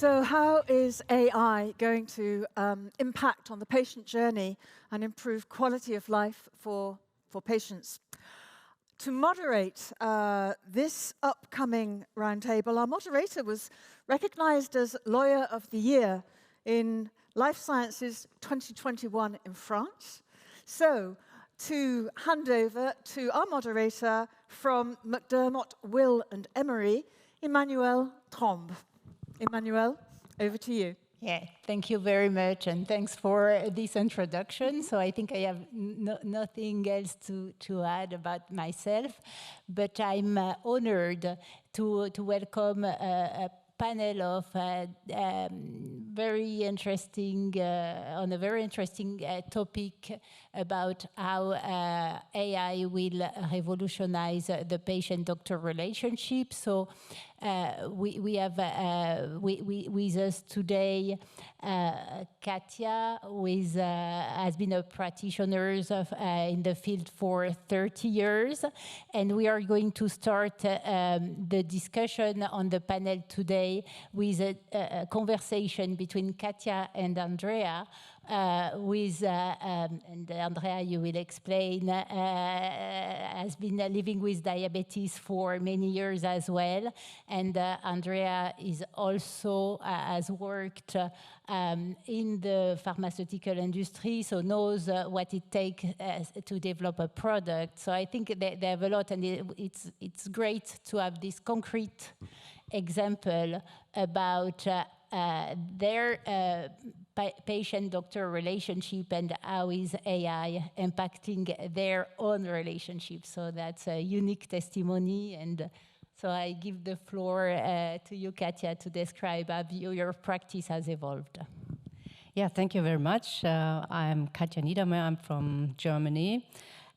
So how is AI going to impact on the patient journey and improve quality of life for patients? To moderate this upcoming roundtable, our moderator was recognized as Lawyer of the Year in Life Sciences 2021 in France. So, to hand over to our moderator from McDermott, Will and Emery, Emmanuelle Trombe. Emmanuelle, over to you. Yeah, thank you very much, and thanks for this introduction. So I think I have nothing else to add about myself, but I'm honored to welcome a panel of very interesting, on a very interesting topic about how AI will revolutionize the patient-doctor relationship. So we have with us today Katja, who has been a practitioner in the field for 30 years. And we are going to start the discussion on the panel today with a conversation between Katja and Andrea, and Andrea, you will explain, has been living with diabetes for many years as well. And Andrea is also has worked in the pharmaceutical industry, so knows what it takes to develop a product. So I think they have a lot, and it's great to have this concrete example about their patient-doctor relationship and how is AI impacting their own relationship. So that's a unique testimony. And so I give the floor to you, Katja, to describe how your practice has evolved. Yeah, thank you very much. I'm Katja Niedermeier. I'm from Germany.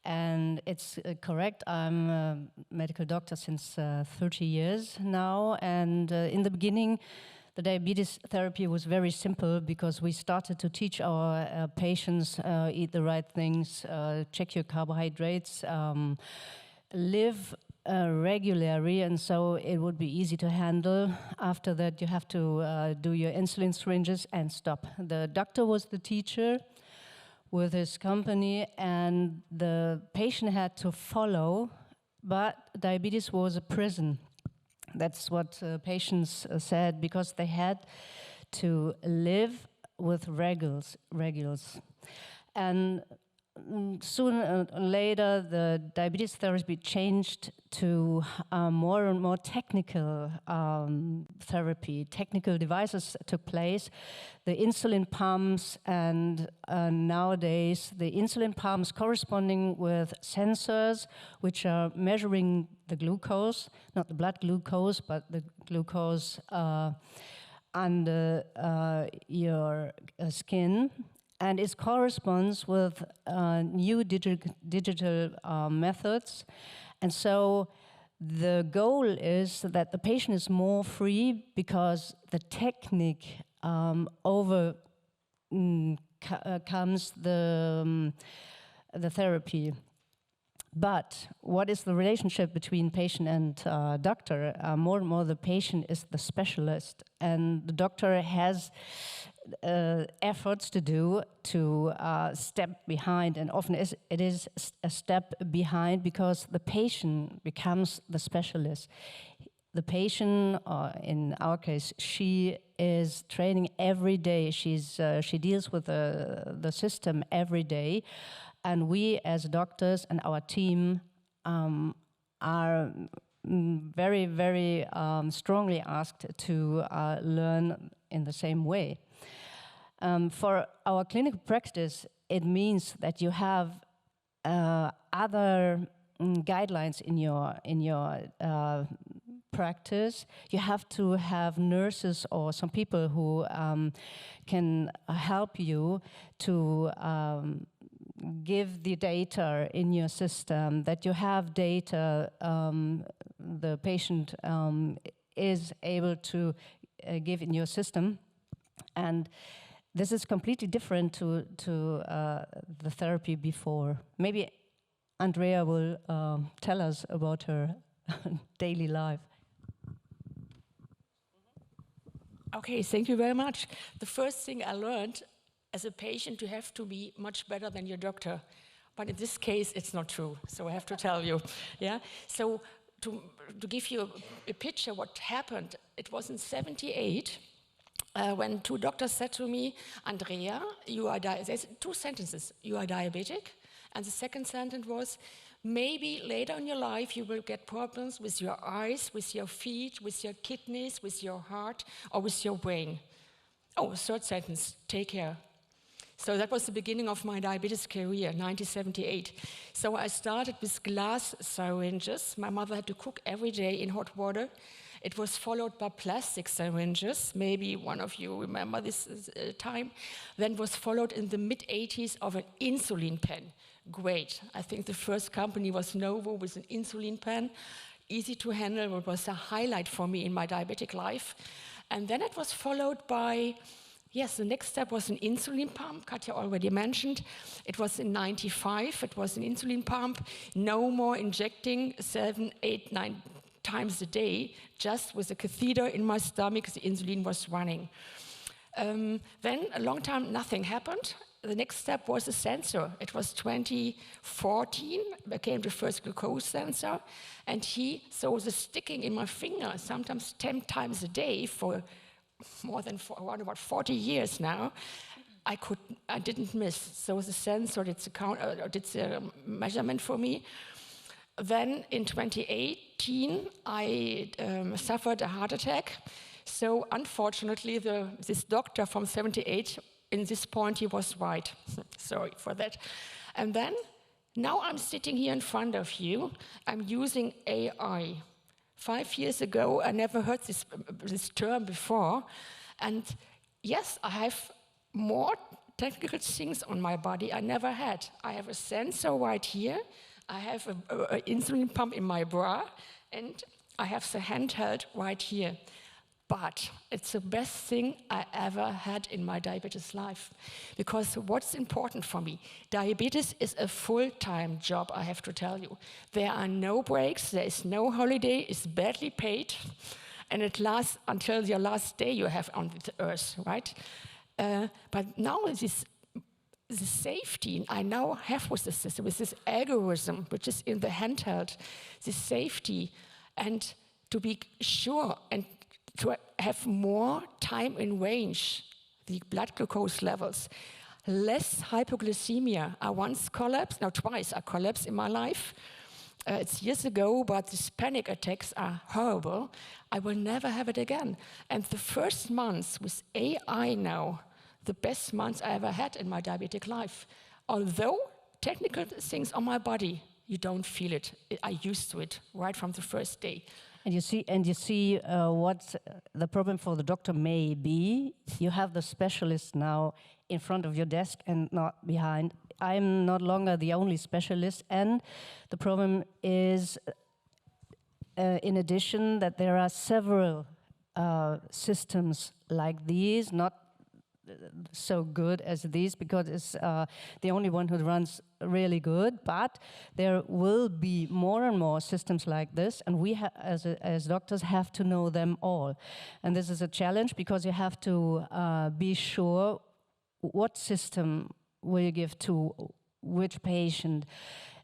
And it's correct, I'm a medical doctor since 30 years now. And in the beginning, the diabetes therapy was very simple because we started to teach our patients eat the right things, check your carbohydrates, live regularly, and so it would be easy to handle. After that, you have to do your insulin syringes and stop. The doctor was the teacher with his company, and the patient had to follow, but diabetes was a prison. That's what patients said, because they had to live with regulars. And sooner or later, the diabetes therapy changed to more and more technical therapy. Technical devices took place, the insulin pumps, and nowadays the insulin pumps corresponding with sensors which are measuring the glucose, not the blood glucose, but the glucose under your skin. And it corresponds with new digital methods. And so the goal is that the patient is more free because the technique comes the therapy. But what is the relationship between patient and doctor? More and more the patient is the specialist, and the doctor has efforts to do to step behind, and often it is a step behind because the patient becomes the specialist. The patient, in our case, she is training every day. She deals with the system every day. And we as doctors and our team are very, very strongly asked to learn in the same way. For our clinical practice, it means that you have other guidelines in your practice. You have to have nurses or some people who can help you to give the data in your system, that you have data the patient is able to give in your system. And this is completely different to the therapy before. Maybe Andrea will tell us about her daily life. Okay, thank you very much. The first thing I learned, as a patient, you have to be much better than your doctor. But in this case, it's not true, so I have to tell you. Yeah. So to give you a picture what happened, it was in '78 when two doctors said to me, Andrea, there's two sentences, you are diabetic, and the second sentence was, maybe later in your life you will get problems with your eyes, with your feet, with your kidneys, with your heart, or with your brain. Oh, third sentence, take care. So that was the beginning of my diabetes career, 1978. So I started with glass syringes. My mother had to cook every day in hot water. It was followed by plastic syringes. Maybe one of you remember this time. Then was followed in the mid-80s of an insulin pen. Great. I think the first company was Novo with an insulin pen. Easy to handle. It was a highlight for me in my diabetic life. And then it was followed by, yes, the next step was an insulin pump. Katja already mentioned. It was in '95. It was an insulin pump. No more injecting 7, 8, 9 times a day, just with a catheter in my stomach. The insulin was running. Then a long time, nothing happened. The next step was a sensor. It was 2014, became the first glucose sensor. And he saw the sticking in my finger, sometimes 10 times a day for more than around about 40 years now. I didn't miss. So the sensor did the measurement for me. Then in 2018, I suffered a heart attack. So unfortunately, this doctor from '78, in this point, he was right. Sorry for that. And then, now I'm sitting here in front of you. I'm using AI. 5 years ago, I never heard this term before. And yes, I have more technical things on my body I never had. I have a sensor right here. I have an insulin pump in my bra. And I have the handheld right here. But it's the best thing I ever had in my diabetes life. Because what's important for me, diabetes is a full-time job, I have to tell you. There are no breaks, there is no holiday, it's badly paid, and it lasts until your last day you have on the earth, right? But now the safety I now have with the system, with this algorithm, which is in the handheld, the safety, and to be sure and to have more time in range, the blood glucose levels, less hypoglycemia. I once collapsed, now twice I collapsed in my life. It's years ago, but these panic attacks are horrible. I will never have it again. And the first months with AI now, the best months I ever had in my diabetic life. Although technical things on my body, you don't feel it. I used to it right from the first day. And you see what the problem for the doctor may be. You have the specialist now in front of your desk and not behind. I'm no longer the only specialist, and the problem is, in addition, that there are several systems like these, not so good as these, because it's the only one who runs really good, but there will be more and more systems like this, and we as doctors have to know them all. And this is a challenge, because you have to be sure what system will you give to which patient.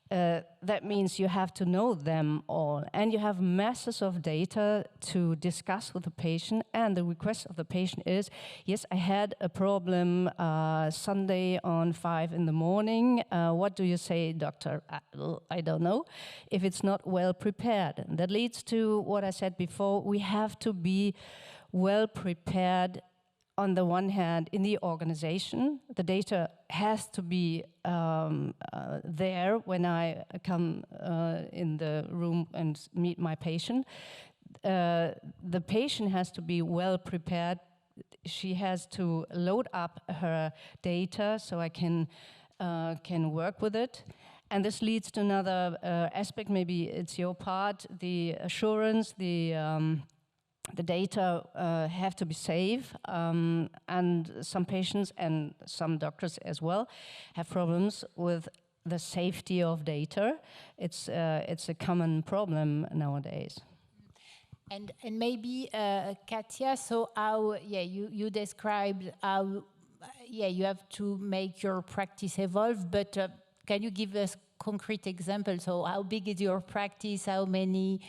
That means you have to know them all, and you have masses of data to discuss with the patient, and the request of the patient is, yes, I had a problem Sunday on 5 in the morning. What do you say, doctor? I don't know, if it's not well prepared. And that leads to what I said before. We have to be well prepared. On the one hand, in the organization, the data has to be there when I come in the room and meet my patient. The patient has to be well prepared. She has to load up her data so I can work with it. And this leads to another aspect, maybe it's your part, the assurance, the data have to be safe, and some patients and some doctors as well have problems with the safety of data. It's a common problem nowadays. And maybe Katja, so how you described how you have to make your practice evolve, but can you give us concrete examples? So how big is your practice? How many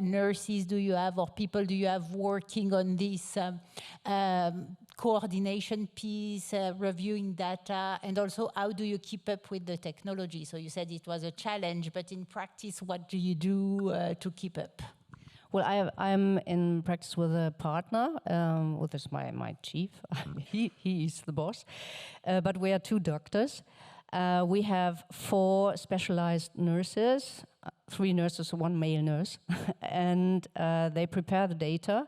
nurses do you have or people do you have working on this coordination piece, reviewing data, and also how do you keep up with the technology? So you said it was a challenge, but in practice, what do you do to keep up? Well, I'm in practice with a partner, which is my chief. he is the boss. But we are 2 doctors. We have 4 specialized nurses, 3 nurses, 1 male nurse, and they prepare the data.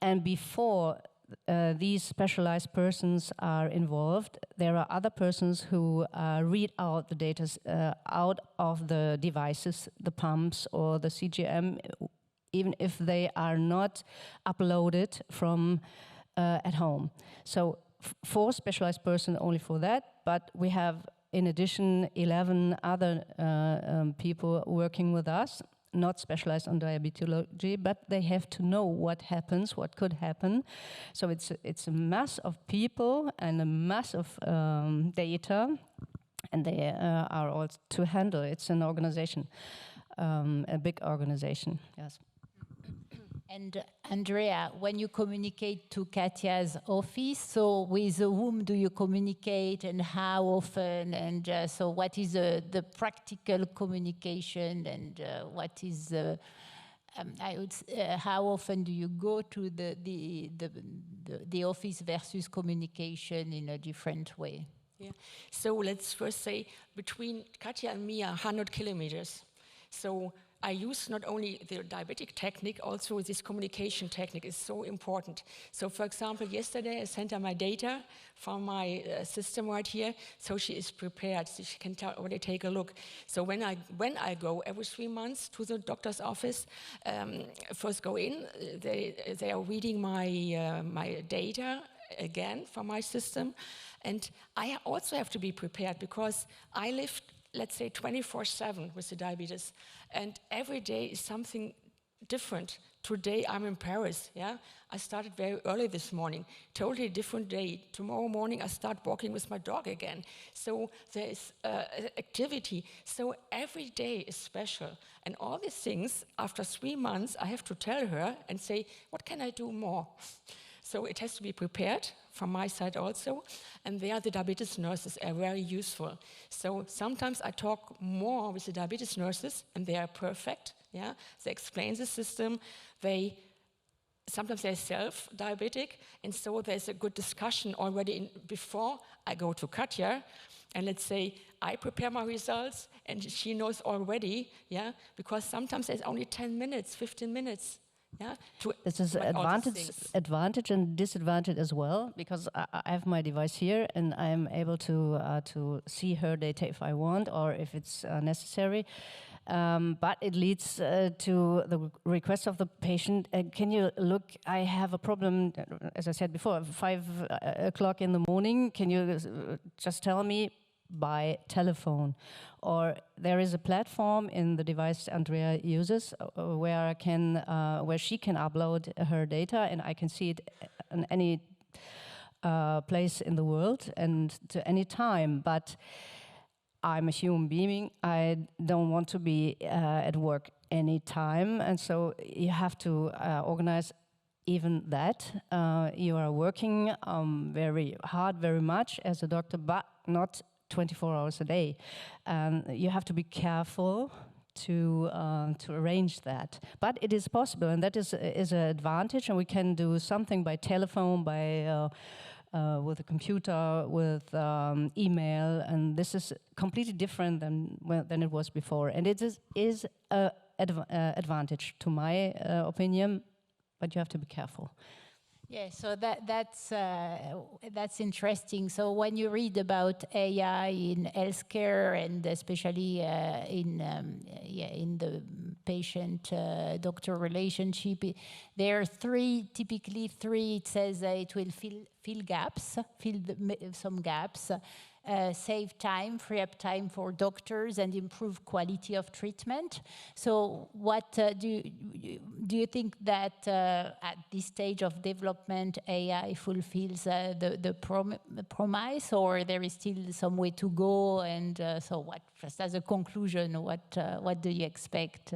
And before these specialized persons are involved, there are other persons who read out the data out of the devices, the pumps or the CGM, even if they are not uploaded from at home. So 4 specialized persons only for that, but we have in addition 11 other people working with us, not specialized on diabetology, but they have to know what happens, what could happen. So it's a mass of people and a mass of data, and they are all to handle. It's an organization, a big organization, yes. And Andrea, when you communicate to Katja's office, so with whom do you communicate and how often? And so what is the practical communication and what is how often do you go to the office versus communication in a different way? Yeah. So let's first say between Katja and me are 100 kilometers. So I use not only the diabetic technique, also this communication technique is so important. So for example, yesterday I sent her my data from my system right here, so she is prepared, so she can already take a look. So when I go every 3 months to the doctor's office, first go in, they are reading my data again from my system, and I also have to be prepared because I live, let's say, 24/7 with the diabetes, and every day is something different. Today I'm in Paris, yeah? I started very early this morning, totally different day. Tomorrow morning I start walking with my dog again. So there is activity. So every day is special. And all these things, after 3 months, I have to tell her and say, what can I do more? So it has to be prepared from my side also, and there the diabetes nurses are very useful. So sometimes I talk more with the diabetes nurses, and they are perfect. Yeah, they explain the system. Sometimes they're self-diabetic, and so there's a good discussion already before I go to Katja, and let's say I prepare my results, and she knows already. Yeah, because sometimes there's only 10 minutes, 15 minutes. Yeah, this is advantage and disadvantage as well, because I have my device here and I'm able to see her data if I want or if it's necessary. But it leads to the request of the patient. Can you look? I have a problem, as I said before, 5 o'clock in the morning. Can you just tell me by telephone? Or there is a platform in the device Andrea uses where she can upload her data and I can see it in any place in the world and to any time. But I'm a human being. I don't want to be at work any time, and so you have to organize even that. You are working very hard, very much as a doctor, but not 24 hours a day. You have to be careful to arrange that. But it is possible, and that is an advantage, and we can do something by telephone, with a computer, with email, and this is completely different than it was before. And it is an advantage, to my opinion, but you have to be careful. Yeah, so that's interesting. So when you read about AI in healthcare and especially in the patient-doctor relationship, there are typically three. It says it will fill some gaps. save time, free up time for doctors, and improve quality of treatment. So what do you think that at this stage of development, AI fulfills the promise, or there is still some way to go? And so what, just as a conclusion, what do you expect?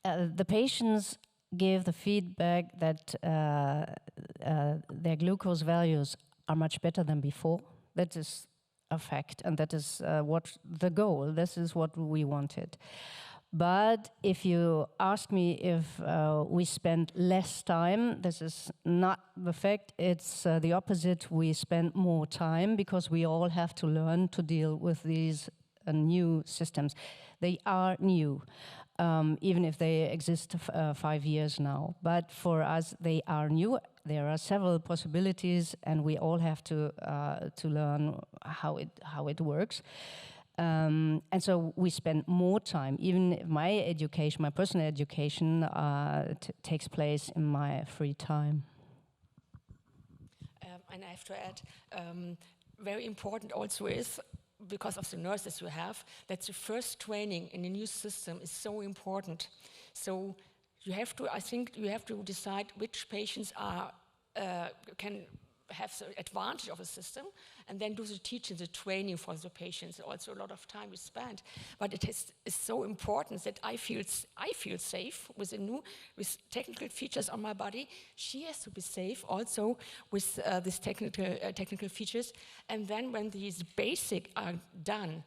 The patients give the feedback that their glucose values are much better than before. That is a fact, and that is what the goal. This is what we wanted. But if you ask me if we spend less time, this is not the fact. It's the opposite. We spend more time because we all have to learn to deal with these new systems. They are new. Even if they exist 5 years now. But for us, they are new. There are several possibilities, and we all have to learn how it works. And so we spend more time. Even my education, my personal education, takes place in my free time. And I have to add, very important also is, because of the nurses you have, that the first training in a new system is so important. So you have to, I think you have to decide which patients are, can have the advantage of a system, and then do the teaching, the training for the patients. Also a lot of time is spent, but it is so important that I feel safe with technical features on my body. She has to be safe also with these technical features. And then when these basic are done,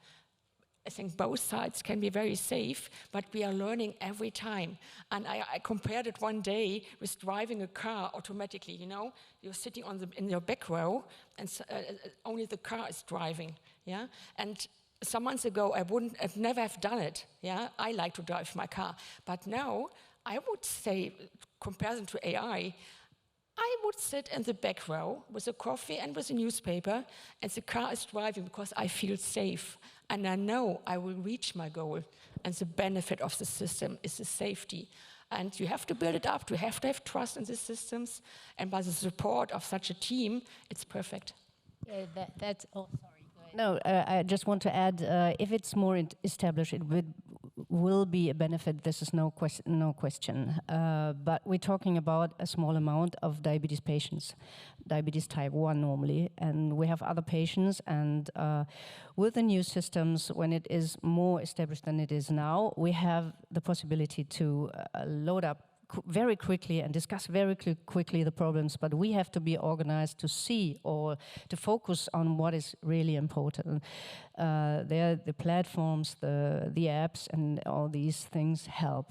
I think both sides can be very safe, but we are learning every time. And I compared it one day with driving a car automatically. You know, you're sitting in your back row, and only the car is driving. Yeah, and some months ago I'd never have done it. Yeah, I like to drive my car, but now I would say, comparison to AI, I would sit in the back row with a coffee and with a newspaper, and the car is driving because I feel safe. And I know I will reach my goal. And the benefit of the system is the safety. And you have to build it up. You have to have trust in the systems. And by the support of such a team, it's perfect. Yeah, that's, oh, sorry, go ahead. No, I just want to add, if it's more established, it will be a benefit. This is no question. But we're talking about a small amount of diabetes patients, diabetes type 1 normally, and we have other patients. And with the new systems, when it is more established than it is now, we have the possibility to load up very quickly and discuss very quickly the problems, but we have to be organized to see or to focus on what is really important. The platforms, the apps, and all these things help.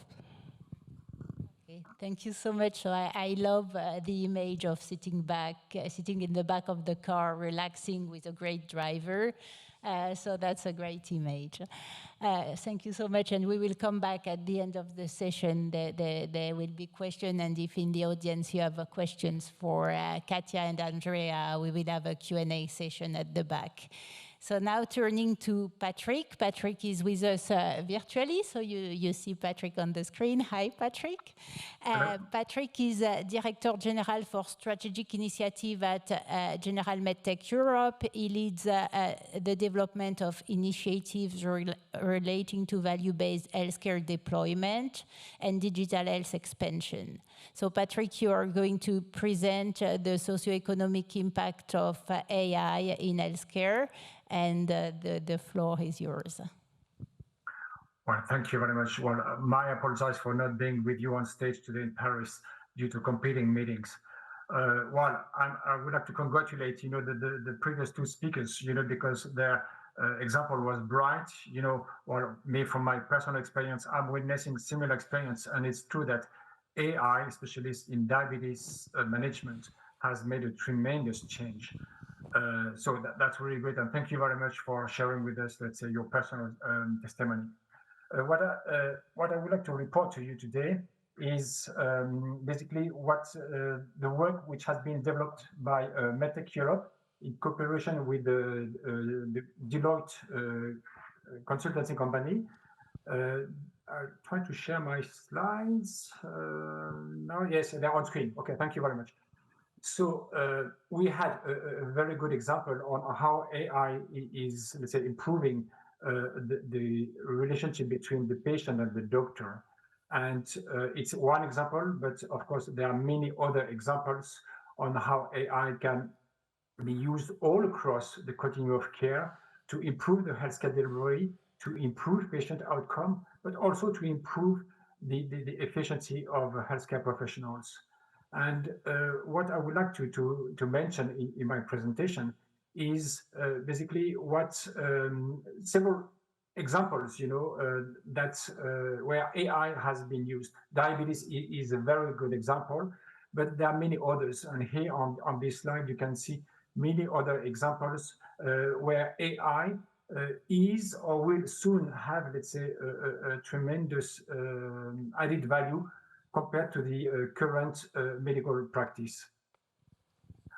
Okay, thank you so much. So I love the image of sitting in the back of the car, relaxing with a great driver. So that's a great image. Thank you so much, and we will come back at the end of the session. There will be questions, and if in the audience you have questions for Katja and Andrea, we will have a Q&A session at the back. So now turning to Patrick. Patrick is with us virtually, so you see Patrick on the screen. Hi, Patrick. Patrick is Director General for Strategic Initiative at General MedTech Europe. He leads the development of initiatives relating to value-based healthcare deployment and digital health expansion. So Patrick, you are going to present the socioeconomic impact of AI in healthcare, and the floor is yours. Well, thank you very much. Well, I apologize for not being with you on stage today in Paris due to competing meetings. I would like to congratulate, the previous two speakers, because their example was bright. Me, from my personal experience, I'm witnessing similar experience, and it's true that AI, especially in diabetes management, has made a tremendous change. So that's really great, and thank you very much for sharing with us, let's say, your personal testimony. What I would like to report to you today is basically what the work which has been developed by MedTech Europe in cooperation with the Deloitte consultancy company. I'll try to share my slides. No, yes, they're on screen. Okay, thank you very much. So we had a very good example on how AI is, let's say, improving the relationship between the patient and the doctor. And it's one example, but of course there are many other examples on how AI can be used all across the continuum of care to improve the healthcare delivery, to improve patient outcome, but also to improve the efficiency of healthcare professionals. And what I would like to mention in my presentation is basically what several examples, that's where AI has been used. Diabetes is a very good example, but there are many others. And here on this slide, you can see many other examples where AI is or will soon have, let's say, a tremendous added value compared to the current medical practice.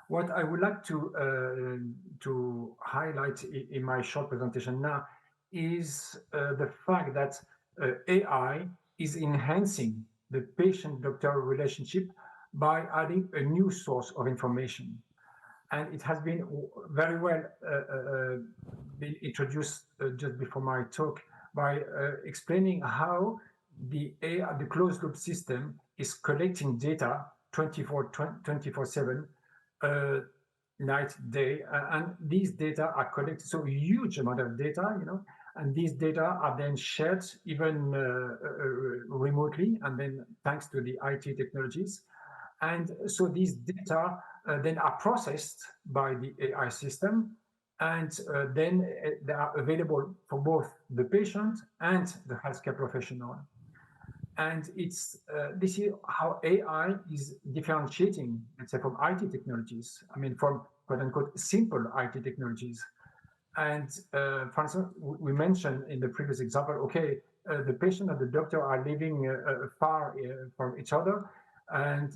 What I would like to highlight in my short presentation now is the fact that AI is enhancing the patient-doctor relationship by adding a new source of information. And it has been very well been introduced just before my talk by explaining how the closed loop system is collecting data 24/7, night, day, and these data are collected, so a huge amount of data, and these data are then shared even remotely, and then thanks to the IT technologies. And so these data then are processed by the AI system, and then they are available for both the patient and the healthcare professional. And it's this is how AI is differentiating, let's say, from IT technologies. I mean, from quote unquote simple IT technologies. And for instance, we mentioned in the previous example, okay, the patient and the doctor are living far from each other.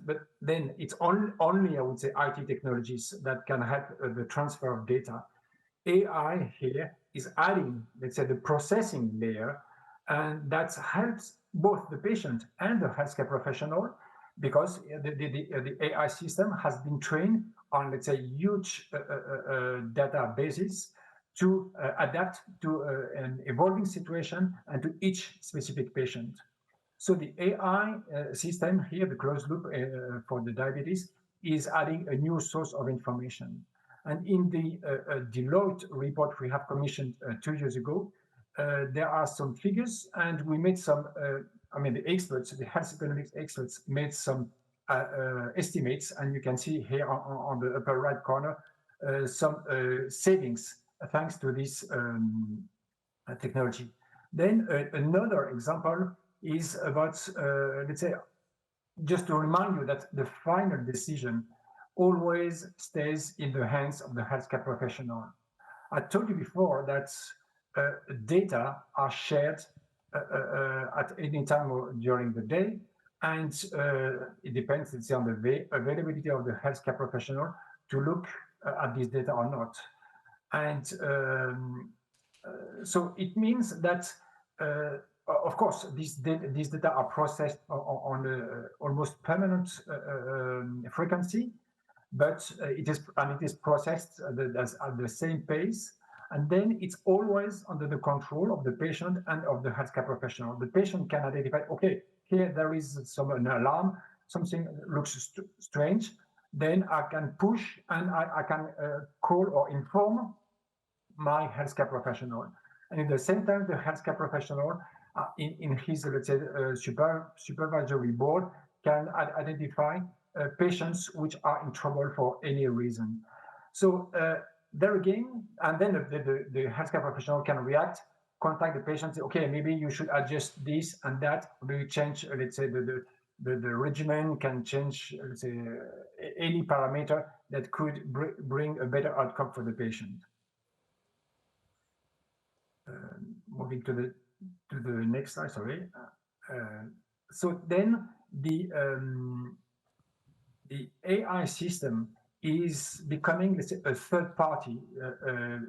But then it's only, I would say, IT technologies that can help the transfer of data. AI here is adding, let's say, the processing layer, and that helps both the patient and the healthcare professional, because the AI system has been trained on, let's say, huge databases to adapt to an evolving situation and to each specific patient. So the AI system here, the closed loop for the diabetes, is adding a new source of information. And in the Deloitte report we have commissioned 2 years ago, there are some figures, and we made some, the experts, the health economics experts made some estimates, and you can see here on the upper right corner some savings thanks to this technology. Then another example is about, let's say, just to remind you that the final decision always stays in the hands of the healthcare professional. I told you before that data are shared at any time during the day, and it depends, let's say, on the availability of the healthcare professional to look at this data or not. And so it means that, of course, these data are processed on a almost permanent frequency, but it is processed at the same pace. And then it's always under the control of the patient and of the healthcare professional. The patient can identify, okay, here there is an alarm, something looks strange. Then I can push and I can call or inform my healthcare professional. And at the same time, the healthcare professional in his, let's say, supervisory board can identify patients which are in trouble for any reason. So there again, and then the healthcare professional can react, contact the patient, say, okay, maybe you should adjust this and that, maybe change, let's say, the regimen, can change, let's say, any parameter that could bring a better outcome for the patient. Moving to the next slide, sorry. So then the AI system is becoming, let's say, a third party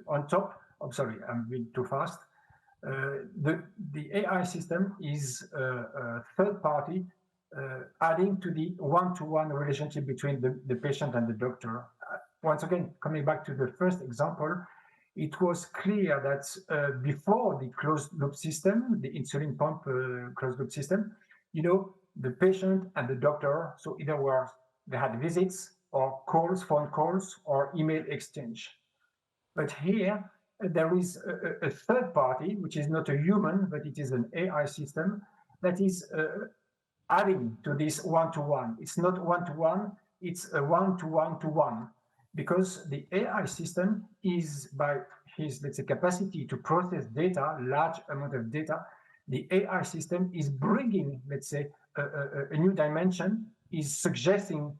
on top of, sorry, I'm being too fast. The AI system is a third party adding to the one-to-one relationship between the patient and the doctor. Once again, coming back to the first example, it was clear that before the closed-loop system, the insulin pump closed-loop system, you know, the patient and the doctor, so either were they had visits or calls, phone calls, or email exchange. But here, there is a third party, which is not a human, but it is an AI system that is adding to this one-to-one. It's not one-to-one, it's a one-to-one-to-one, because the AI system is, by his, let's say, capacity to process data, large amount of data, the AI system is bringing, let's say, a new dimension, is suggesting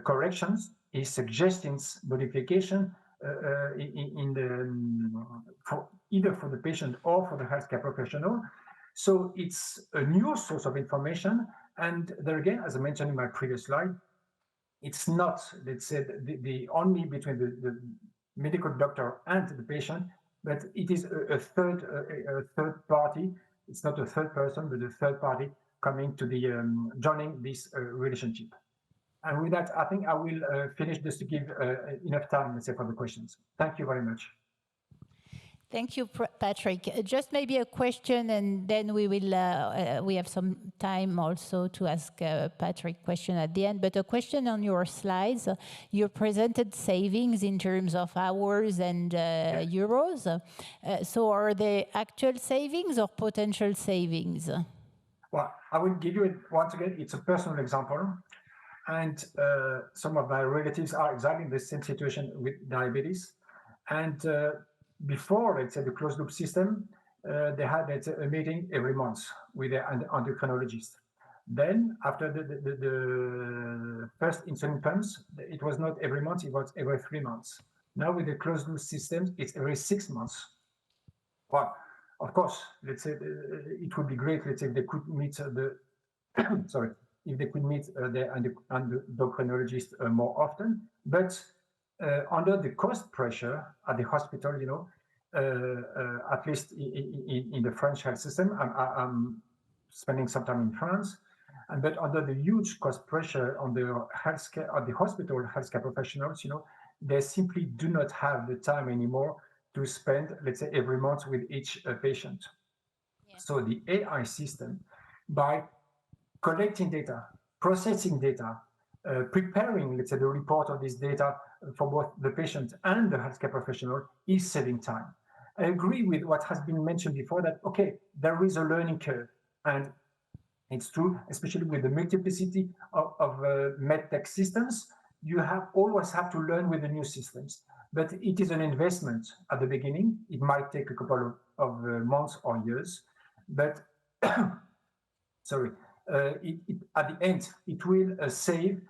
corrections, is suggesting modification in the either for the patient or for the healthcare professional. So it's a new source of information. And there again, as I mentioned in my previous slide, it's not, let's say, the only between the medical doctor and the patient, but it is a third party. It's not a third person, but a third party coming to the joining this relationship. And with that, I think I will finish just to give enough time, let's say, for the questions. Thank you very much. Thank you, Patrick. Just maybe a question, and then we will we have some time also to ask Patrick question at the end. But a question on your slides. You presented savings in terms of hours and euros. So are they actual savings or potential savings? Well, I will give you it once again. It's a personal example. And some of my relatives are exactly in the same situation with diabetes. And before, let's say, the closed-loop system, they had a meeting every month with their endocrinologist. Then, after the first insulin pumps, it was not every month, it was every 3 months. Now, with the closed-loop system, it's every 6 months. Well, of course, let's say it would be great, let's say, if they could meet the, sorry, if they could meet their endocrinologist more often. But under the cost pressure at the hospital, you know, at least in the French health system, I'm spending some time in France, but under the huge cost pressure on the healthcare, at the hospital healthcare professionals, you know, they simply do not have the time anymore to spend, let's say, every month with each patient. Yeah. So the AI system, by collecting data, processing data, preparing, let's say, the report of this data for both the patient and the healthcare professional, is saving time. I agree with what has been mentioned before, that, okay, there is a learning curve. And it's true, especially with the multiplicity of MedTech systems, you always have to learn with the new systems. But it is an investment at the beginning. It might take a couple of months or years, but sorry, at the end, it will save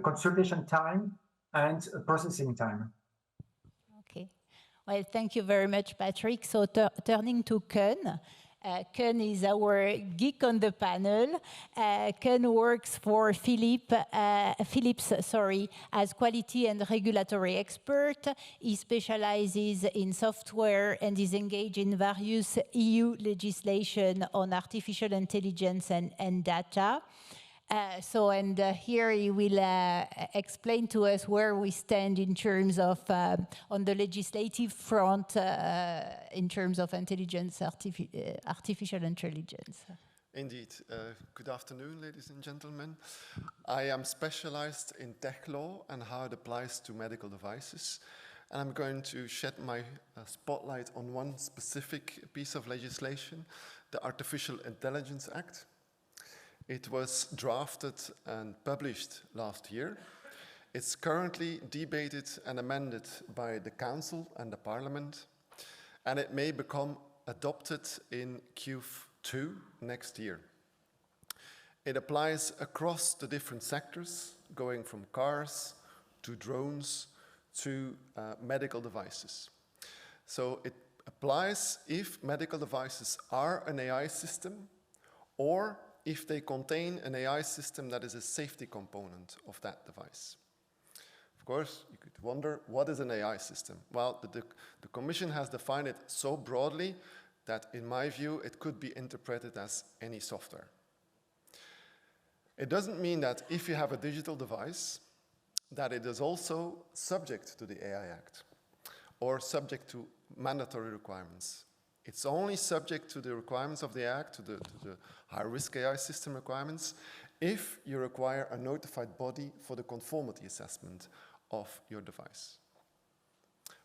consultation time and processing time. Okay. Well, thank you very much, Patrick. So turning to Koen. Koen is our geek on the panel. Koen works for Philips as quality and regulatory expert. He specializes in software and is engaged in various EU legislation on artificial intelligence and data. Here he will explain to us where we stand in terms of on the legislative front in terms of artificial intelligence. Indeed. Good afternoon, ladies and gentlemen. I am specialized in tech law and how it applies to medical devices. And I'm going to shed my spotlight on one specific piece of legislation, the Artificial Intelligence Act. It was drafted and published last year. It's currently debated and amended by the Council and the Parliament, and it may become adopted in Q2 next year. It applies across the different sectors, going from cars to drones to medical devices. So it applies if medical devices are an AI system or if they contain an AI system that is a safety component of that device. Of course, you could wonder, what is an AI system? Well, the Commission has defined it so broadly that, in my view, it could be interpreted as any software. It doesn't mean that if you have a digital device, that it is also subject to the AI Act or subject to mandatory requirements. It's only subject to the requirements of the Act, to the high-risk AI system requirements, if you require a notified body for the conformity assessment of your device.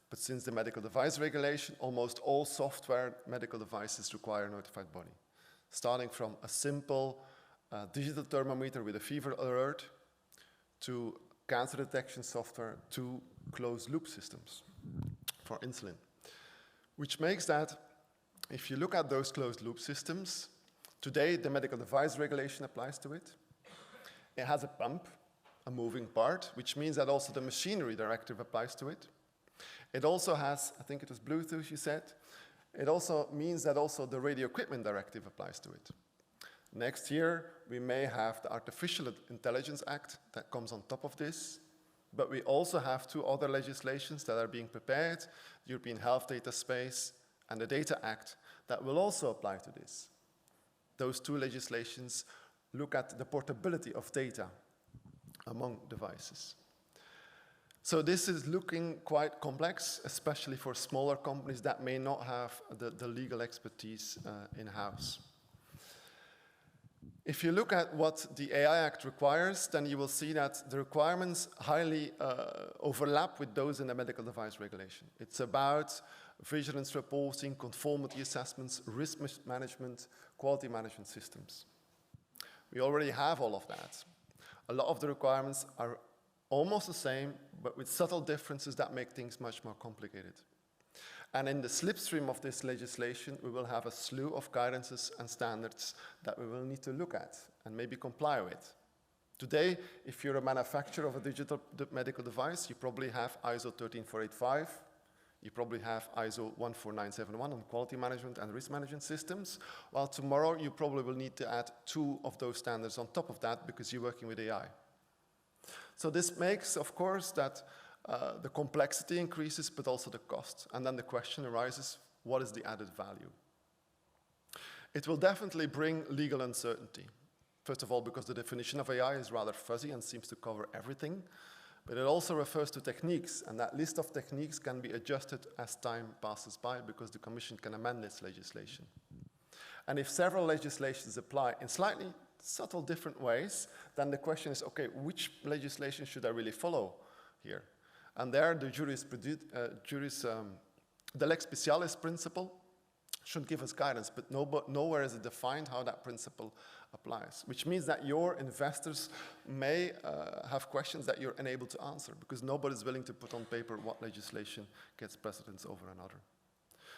But since the medical device regulation, almost all software medical devices require a notified body, starting from a simple digital thermometer with a fever alert to cancer detection software to closed-loop systems for insulin, which makes that if you look at those closed-loop systems, today the medical device regulation applies to it. It has a pump, a moving part, which means that also the machinery directive applies to it. It also has, I think it was Bluetooth you said, it also means that also the radio equipment directive applies to it. Next year, we may have the Artificial Intelligence Act that comes on top of this, but we also have two other legislations that are being prepared, the European Health Data Space and the Data Act, that will also apply to this. Those two legislations look at the portability of data among devices. So this is looking quite complex, especially for smaller companies that may not have the legal expertise in-house. If you look at what the AI Act requires, then you will see that the requirements highly overlap with those in the medical device regulation. It's about vigilance reporting, conformity assessments, risk management, quality management systems. We already have all of that. A lot of the requirements are almost the same, but with subtle differences that make things much more complicated. And in the slipstream of this legislation, we will have a slew of guidances and standards that we will need to look at and maybe comply with. Today, if you're a manufacturer of a digital medical device, you probably have ISO 13485, you probably have ISO 14971 on quality management and risk management systems, while tomorrow you probably will need to add 2 of those standards on top of that because you're working with AI. So this makes, of course, that the complexity increases, but also the cost. And then the question arises, what is the added value? It will definitely bring legal uncertainty. First of all, because the definition of AI is rather fuzzy and seems to cover everything. But it also refers to techniques, and that list of techniques can be adjusted as time passes by because the Commission can amend this legislation. And if several legislations apply in slightly subtle different ways, then the question is, okay, which legislation should I really follow here? And there, the the lex specialis principle should give us guidance, but nowhere is it defined how that principle applies, which means that your investors may have questions that you're unable to answer because nobody's willing to put on paper what legislation gets precedence over another.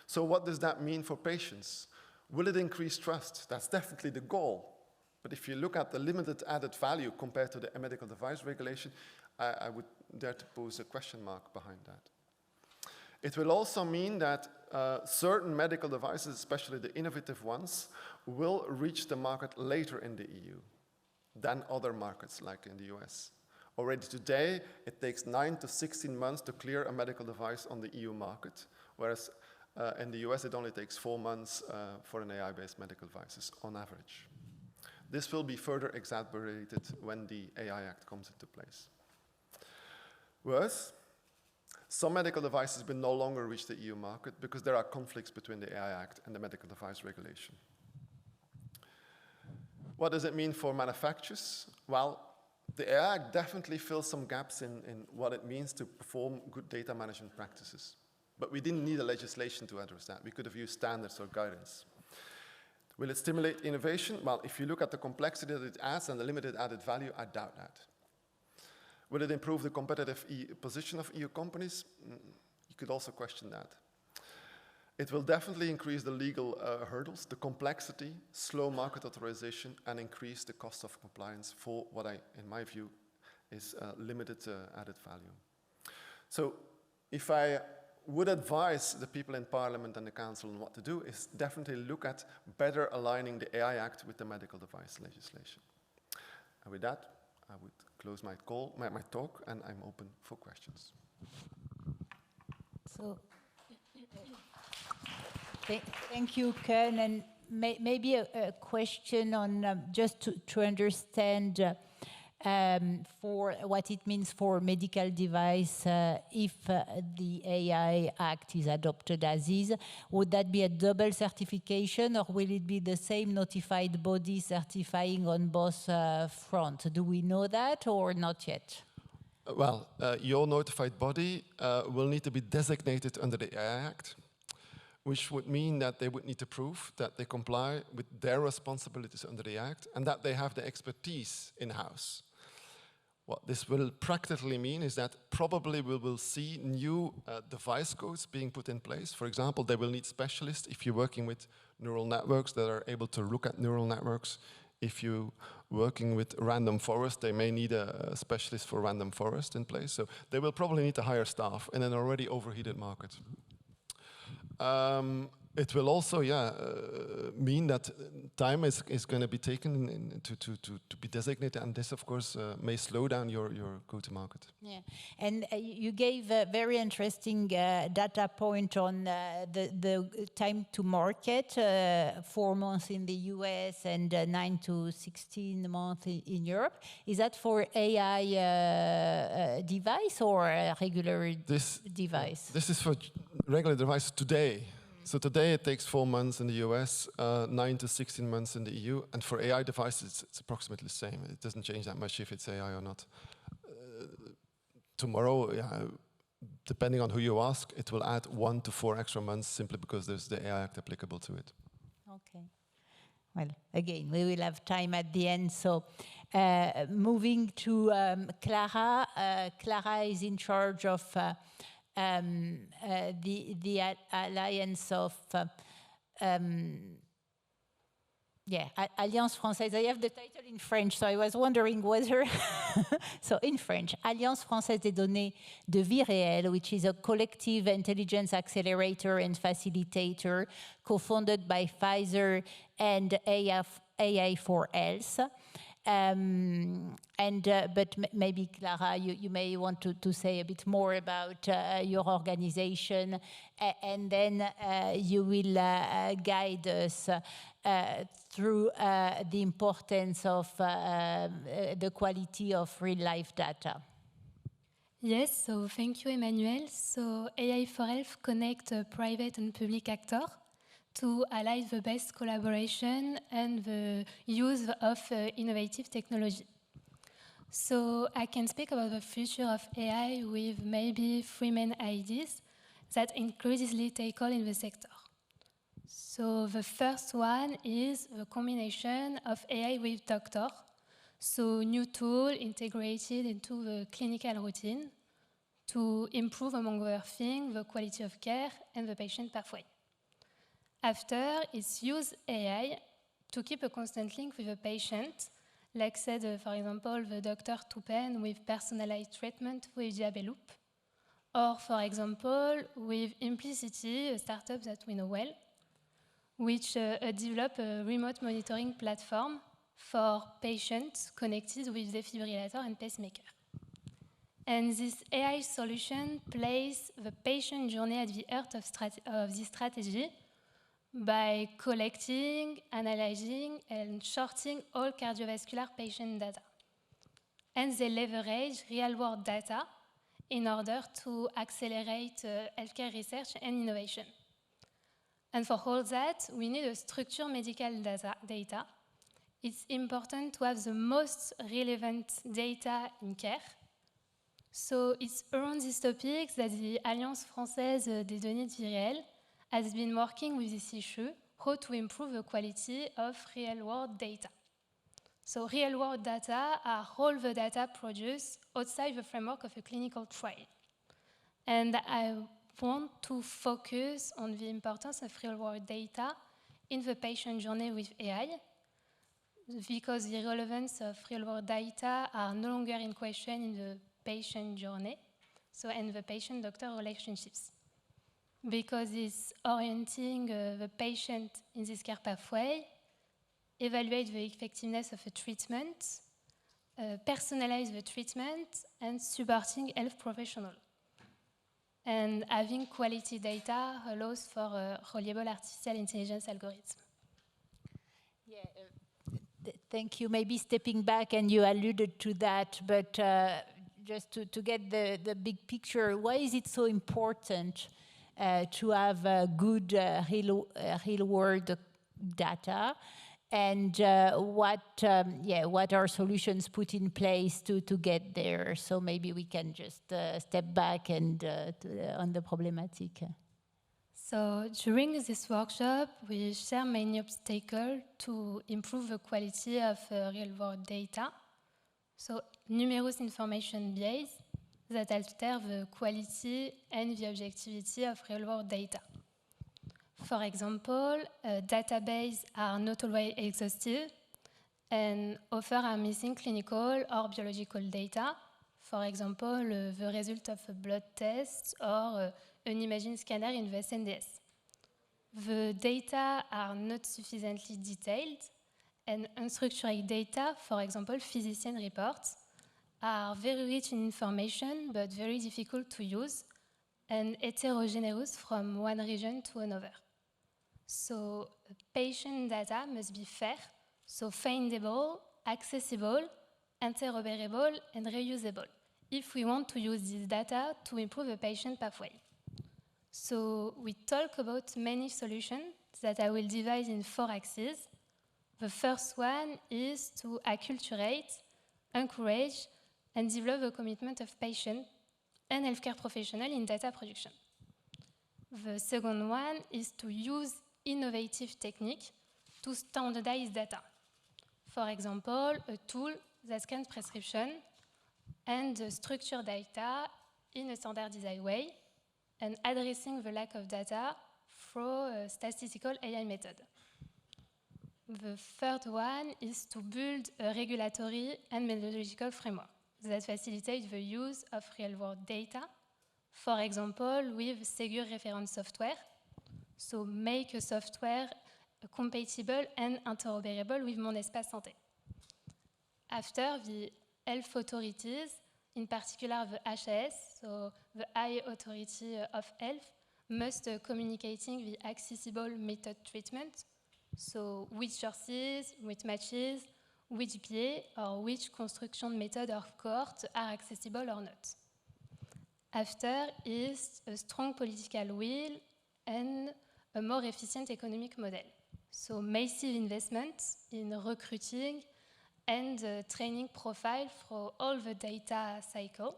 So what does that mean for patients? Will it increase trust? That's definitely the goal. But if you look at the limited added value compared to the medical device regulation, I would dare to pose a question mark behind that. It will also mean that certain medical devices, especially the innovative ones, will reach the market later in the EU than other markets like in the US. Already today, it takes 9 to 16 months to clear a medical device on the EU market, whereas in the US it only takes 4 months for an AI-based medical devices on average. This will be further exacerbated when the AI Act comes into place. Worse, some medical devices will no longer reach the EU market because there are conflicts between the AI Act and the medical device regulation. What does it mean for manufacturers? Well, the AI Act definitely fills some gaps in what it means to perform good data management practices. But we didn't need a legislation to address that. We could have used standards or guidance. Will it stimulate innovation? Well, if you look at the complexity that it adds and the limited added value, I doubt that. Will it improve the competitive position of EU companies? You could also question that. It will definitely increase the legal hurdles, the complexity, slow market authorization, and increase the cost of compliance for what in my view, is limited added value. So if I would advise the people in Parliament and the Council on what to do is definitely look at better aligning the AI Act with the medical device legislation. And with that, I would close my talk, and I'm open for questions. So, thank you, Koen, and maybe a question on just to understand for what it means for medical device if the AI Act is adopted as is. Would that be a double certification, or will it be the same notified body certifying on both fronts? Do we know that or not yet? Well, your notified body will need to be designated under the AI Act, which would mean that they would need to prove that they comply with their responsibilities under the Act and that they have the expertise in-house. What this will practically mean is that probably we will see new device codes being put in place. For example, they will need specialists if you're working with neural networks that are able to look at neural networks. If you're working with random forest, they may need a specialist for random forest in place. So they will probably need to hire staff in an already overheated market. It will also, mean that time is going to be taken to be designated, and this, of course, may slow down your go-to-market. Yeah, and you gave a very interesting data point on the time to market, 4 months in the US and 9 to 16 months in Europe. Is that for AI device or a regular device? This is for regular device today. So today it takes 4 months in the US, 9 to 16 months in the EU, and for AI devices it's approximately the same. It doesn't change that much if it's AI or not. Tomorrow, depending on who you ask, it will add 1 to 4 extra months simply because there's the AI Act applicable to it. Okay. Well, again, we will have time at the end. So moving to Clara. Clara is in charge of the Alliance of Alliance Française. I have the title in French, so I was wondering whether so in French, Alliance Française des Données de Vie Réelle, which is a collective intelligence accelerator and facilitator co-founded by Pfizer and AI for Health. But maybe Clara, you may want to say a bit more about your organization, and then you will guide us through the importance of the quality of real-life data. Yes, so thank you, Emmanuelle. So AI for Health connects private and public actors to ally the best collaboration and the use of innovative technology. So I can speak about the future of AI with maybe 3 main ideas that increasingly tackle in the sector. So the first one is the combination of AI with doctor. So new tool integrated into the clinical routine to improve, among other things, the quality of care and the patient pathway. After, it's use AI to keep a constant link with the patient, like said, for example, the Dr. Touppen with personalized treatment with diabetic, or for example, with Implicity, a startup that we know well, which developed a remote monitoring platform for patients connected with defibrillator and pacemaker. And this AI solution places the patient journey at the heart of this strategy by collecting, analyzing, and sorting all cardiovascular patient data. And they leverage real-world data in order to accelerate healthcare research and innovation. And for all that, we need a structured medical data. It's important to have the most relevant data in care. So it's around these topics that the Alliance Française des Données de Vie Réelle has been working with this issue, how to improve the quality of real-world data. So real-world data are all the data produced outside the framework of a clinical trial. And I want to focus on the importance of real-world data in the patient journey with AI, because the relevance of real-world data are no longer in question in the patient journey, so and the patient-doctor relationships. Because it's orienting the patient in this care pathway, evaluate the effectiveness of a treatment, personalize the treatment, and supporting health professionals. And having quality data allows for a reliable artificial intelligence algorithm. Thank you. Maybe stepping back, and you alluded to that, but just to get the big picture, why is it so important to have good real-world data? And what are solutions put in place to get there? So maybe we can just step back and on the problematic. So during this workshop, we share many obstacles to improve the quality of real-world data. So numerous information base that alter the quality and the objectivity of real-world data. For example, databases are not always exhaustive and often are missing clinical or biological data. For example, the result of a blood test or an imaging scanner in the SNDS. The data are not sufficiently detailed, and unstructured data, for example, physician reports, are very rich in information but very difficult to use and heterogeneous from one region to another. So patient data must be fair, so findable, accessible, interoperable, and reusable if we want to use this data to improve the patient pathway. So we talk about many solutions that I will divide in 4 axes. The first one is to acculturate, encourage, and develop the commitment of patients and healthcare professionals in data production. The second one is to use innovative techniques to standardize data. For example, a tool that scans prescription and structure data in a standardized way and addressing the lack of data through a statistical AI method. The third one is to build a regulatory and methodological framework that facilitates the use of real-world data, for example, with secure reference software, so make a software compatible and interoperable with Mon Espace Santé. After, the health authorities, in particular the HAS, so the High Authority of Health, must communicating the accessible method treatment, so which sources, which matches, which PA, or which construction method or cohort are accessible or not. After is a strong political will and a more efficient economic model. So massive investments in recruiting and training profile for all the data cycle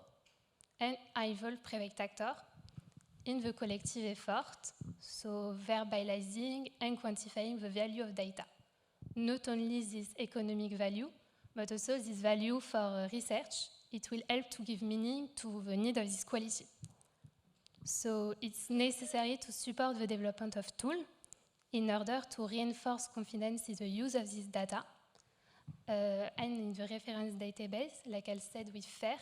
and involve private actor in the collective effort, so verbalizing and quantifying the value of data. Not only this economic value, but also this value for research. It will help to give meaning to the need of this quality. So it's necessary to support the development of tools in order to reinforce confidence in the use of this data and in the reference database, like I said, with FAIR,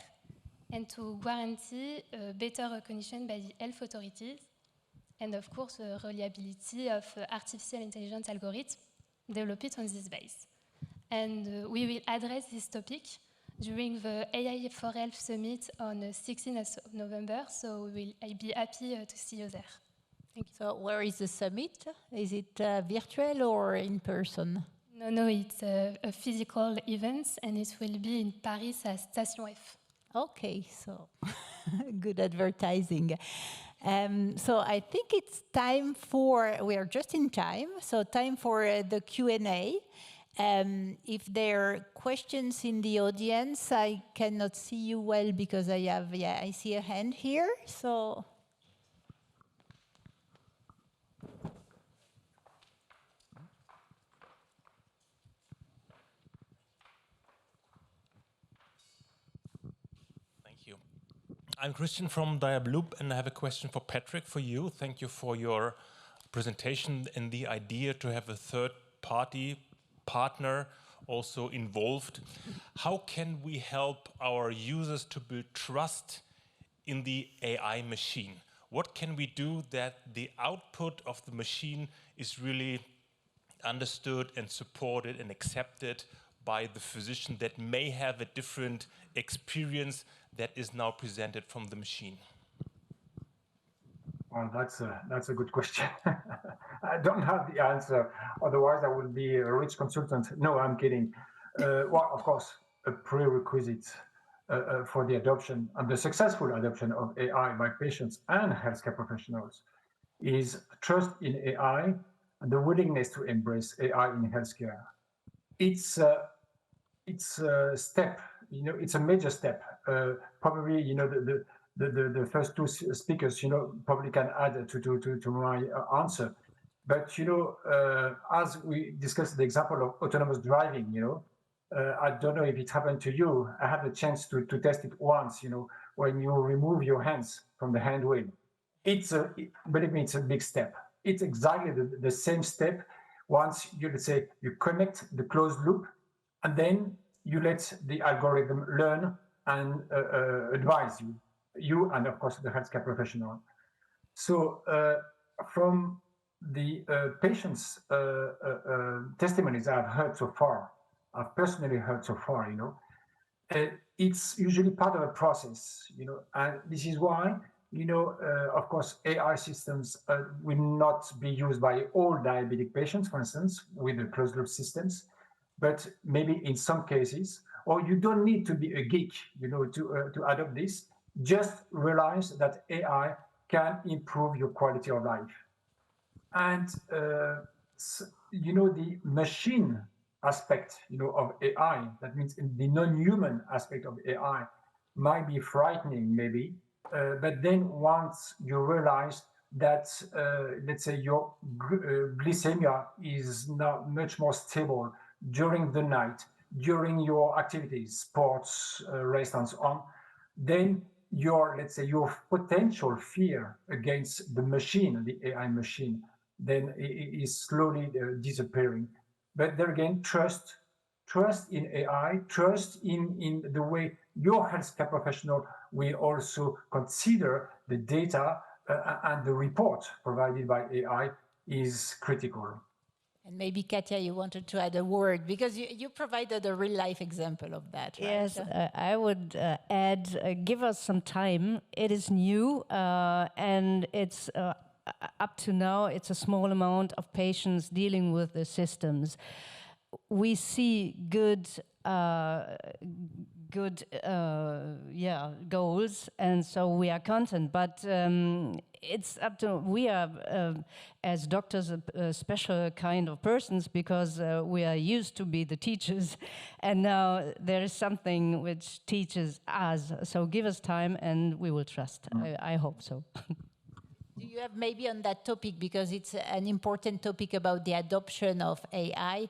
and to guarantee better recognition by the health authorities, and of course, the reliability of artificial intelligence algorithms developed on this base. And we will address this topic during the AI for Health Summit on the 16th of November, so I'll be happy to see you there. Thank you. So where is the summit? Is it virtual or in person? No, it's a physical event, and it will be in Paris at Station F. Okay, so good advertising. So I think it's time for, we are just in time, so time for the Q&A. If there are questions in the audience, I cannot see you well because I see a hand here, so. I'm Christian from Diabloop, and I have a question for Patrick, for you. Thank you for your presentation and the idea to have a third-party partner also involved. How can we help our users to build trust in the AI machine? What can we do that the output of the machine is really understood and supported and accepted by the physician that may have a different experience that is now presented from the machine? Well, that's a good question. I don't have the answer. Otherwise, I would be a rich consultant. No, I'm kidding. Well, of course, a prerequisite for the adoption and the successful adoption of AI by patients and healthcare professionals is trust in AI and the willingness to embrace AI in healthcare. It's a step, it's a major step. Probably, the first two speakers, probably can add to my answer. But, as we discussed the example of autonomous driving, I don't know if it happened to you. I had the chance to test it once, when you remove your hands from the hand wheel. Believe me, it's a big step. It's exactly the same step once let's say, you connect the closed loop, and then you let the algorithm learn and advise you and of course the healthcare professional. So from the patients' testimonies I've heard so far, I've personally heard so far, it's usually part of a process, and this is why, of course, AI systems will not be used by all diabetic patients, for instance, with the closed loop systems, but maybe in some cases, or you don't need to be a geek, to adopt this. Just realize that AI can improve your quality of life. And, the machine aspect, of AI, that means the non-human aspect of AI might be frightening maybe, but then once you realize that, let's say your glycemia is now much more stable during the night, during your activities, sports, rest and so on, then your potential fear against the machine, the AI machine, then is slowly disappearing. But there again, trust in AI, trust in the way your healthcare professional will also consider the data and the report provided by AI is critical. And maybe, Katja, you wanted to add a word, because you provided a real-life example of that, right? Yes, I would add, give us some time. It is new, and it's up to now, it's a small amount of patients dealing with the systems. We see good goals, and so we are content, but it's up to, we are as doctors a special kind of persons, because we are used to be the teachers, and now there is something which teaches us. So give us time and we will trust. I hope so. Do you have maybe on that topic, because it's an important topic about the adoption of AI,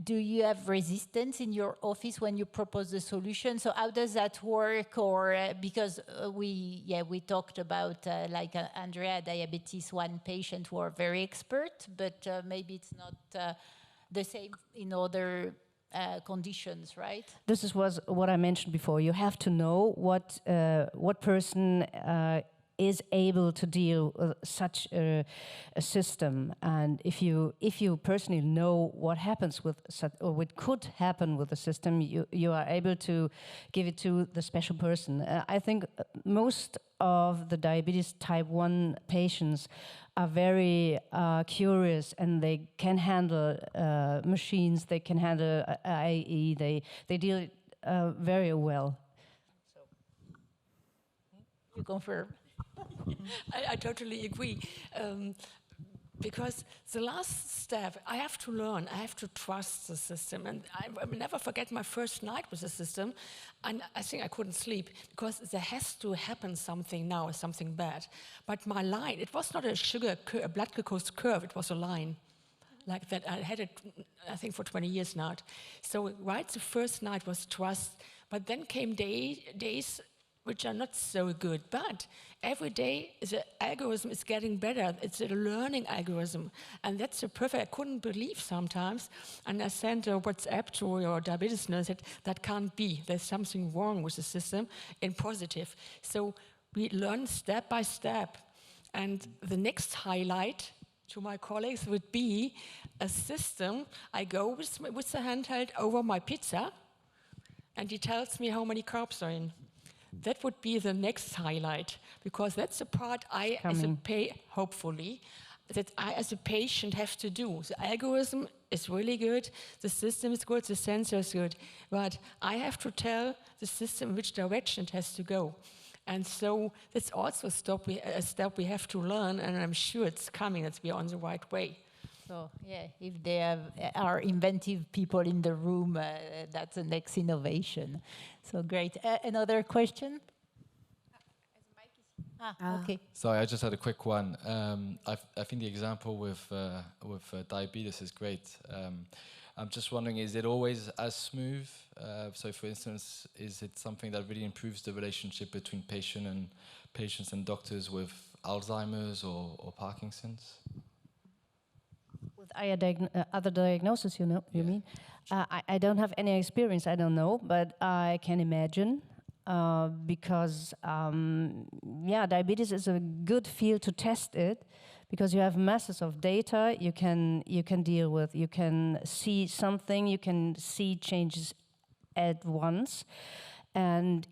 do you have resistance in your office when you propose the solution? So how does that work? Or because we talked about like Andrea, diabetes, one patient who are very expert, but maybe it's not the same in other conditions, right? This was what I mentioned before. You have to know what person is able to deal with such a system, and if you personally know what happens with such, or what could happen with the system, you are able to give it to the special person. I think most of the diabetes type 1 patients are very curious, and they can handle machines, they can handle IE, they deal very well. So. You confirm? I totally agree. Because the last step, I have to learn, I have to trust the system. And I will never forget my first night with the system. And I think I couldn't sleep, because there has to happen something now, something bad. But my line, it was not a blood glucose curve, it was a line. Like that, I had it, I think, for 20 years now. So right, the first night was trust. But then came days which are not so good, but every day the algorithm is getting better. It's a learning algorithm, and that's a perfect. I couldn't believe sometimes, and I sent a WhatsApp to your diabetes nurse that that can't be. There's something wrong with the system in positive. So we learn step by step, and the next highlight to my colleagues would be a system. I go with the handheld over my pizza, and he tells me how many carbs are in. That would be the next highlight, because that's the part I, as a hopefully, that I, as a patient, have to do. The algorithm is really good, the system is good, the sensor is good, but I have to tell the system which direction it has to go. And so that's also a step we have to learn, and I'm sure it's coming, that we are on the right way. So, yeah, if there are inventive people in the room, that's the next innovation. So great. Another question? Okay. Sorry, I just had a quick one. I think the example with diabetes is great. I'm just wondering, is it always as smooth? So, for instance, is it something that really improves the relationship between patients and doctors with Alzheimer's or Parkinson's? With other diagnoses, you mean? I don't have any experience, I don't know, but I can imagine. Because diabetes is a good field to test it, because you have masses of data you can deal with. You can see something, you can see changes at once, and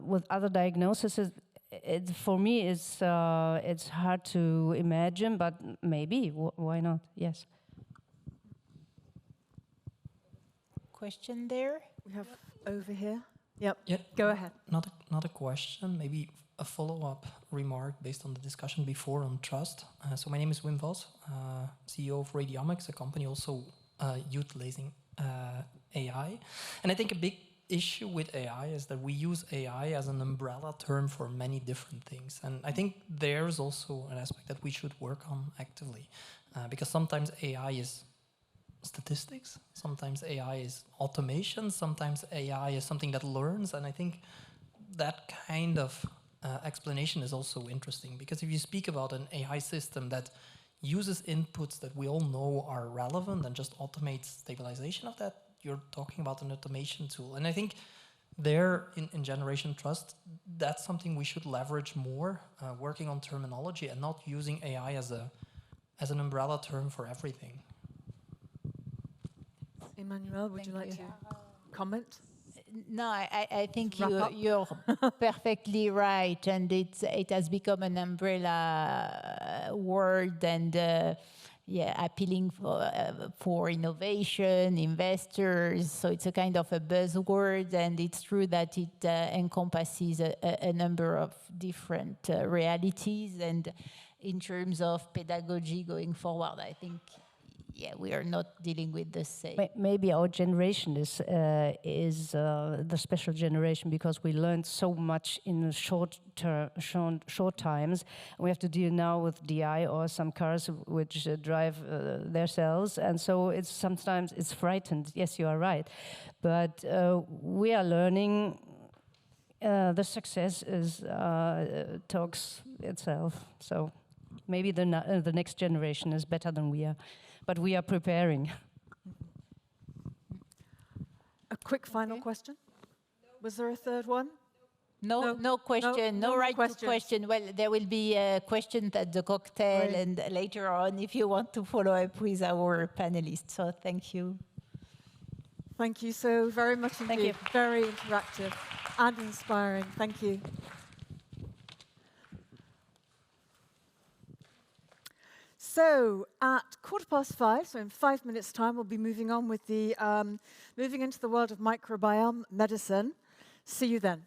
with other diagnoses, for me it's hard to imagine, but maybe why not? Yes. Question there? We have over here. Yep. Yeah. Go ahead. Not a question, maybe a follow-up remark based on the discussion before on trust. So my name is Wim Vos, CEO of Radiomics, a company also utilizing AI. And I think a big issue with AI is that we use AI as an umbrella term for many different things. And I think there's also an aspect that we should work on actively, because sometimes AI is statistics, sometimes AI is automation, sometimes AI is something that learns, and I think that kind of explanation is also interesting, because if you speak about an AI system that uses inputs that we all know are relevant and just automates stabilization of that, you're talking about an automation tool. And I think there, in Generation Trust, that's something we should leverage more, working on terminology and not using AI as an umbrella term for everything. Emmanuelle, would you like to comment? No, I think you're perfectly right, and it has become an umbrella word, and appealing for innovation, investors. So it's a kind of a buzzword, and it's true that it encompasses a number of different realities. And in terms of pedagogy going forward, I think we are not dealing with the same. Maybe our generation is the special generation, because we learned so much in short times. We have to deal now with DI or some cars which drive themselves, and so sometimes it's frightened. Yes, you are right, but we are learning. The success talks itself. So maybe the next generation is better than we are. But we are preparing. A quick final question? Was there a third one? No question, no right to question. Well, there will be questions at the cocktail and later on if you want to follow up with our panelists. So thank you. Thank you so very much indeed. Thank you. Very interactive and inspiring. Thank you. So at 5:15, so in 5 minutes' time, we'll be moving on with moving into the world of microbiome medicine. See you then.